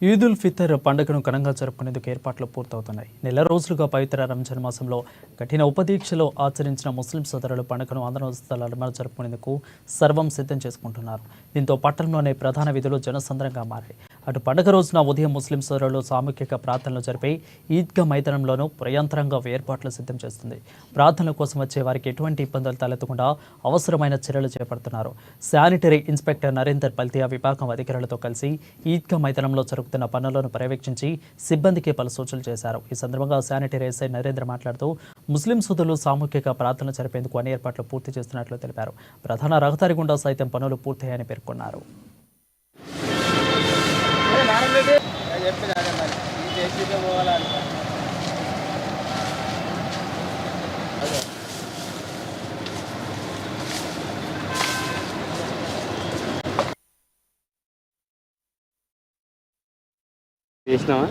ఈద్ ఉల్ ఫితర్ పండుగను ఘనంగా జరుపుకునేందుకు ఏర్పాట్లు పూర్తవుతున్నాయి. నెల రోజులుగా పవిత్ర రంజాన్ మాసంలో కఠిన ఉపదీక్షలో ఆచరించిన ముస్లిం సోదరులు పండుగను ఆందోళన జరుపుకునేందుకు సర్వం సిద్ధం చేసుకుంటున్నారు. దీంతో పట్టణంలోని ప్రధాన వీధులు జనసంద్రంగా మారాయి. అటు పండుగ రోజున ఉదయం ముస్లిం సోదరులు సామూహిక ప్రార్థనలు జరిపి ఈద్గా మైదానంలోనూ ప్రయాంతరంగా ఏర్పాట్లు సిద్ధం చేస్తుంది. ప్రార్థనల కోసం వచ్చే వారికి ఎటువంటి ఇబ్బందులు తలెత్తకుండా అవసరమైన చర్యలు చేపడుతున్నారు. శానిటరీ ఇన్స్పెక్టర్ నరేందర్ పల్తియా విభాగం అధికారులతో కలిసి ఈద్గా మైదానంలో జరుగుతున్న పనులను పర్యవేక్షించి సిబ్బందికి పలు సూచనలు చేశారు. ఈ సందర్భంగా శానిటరీ ఎస్ఐ నరేంద్ర మాట్లాడుతూ ముస్లిం సోదరులు సామూహిక ప్రార్థనలు జరిపేందుకు అన్ని ఏర్పాట్లు పూర్తి చేస్తున్నట్లు తెలిపారు. ప్రధాన రహదారి గుండా సైతం పనులు పూర్తయ్యాయని పేర్కొన్నారు. చేసినావా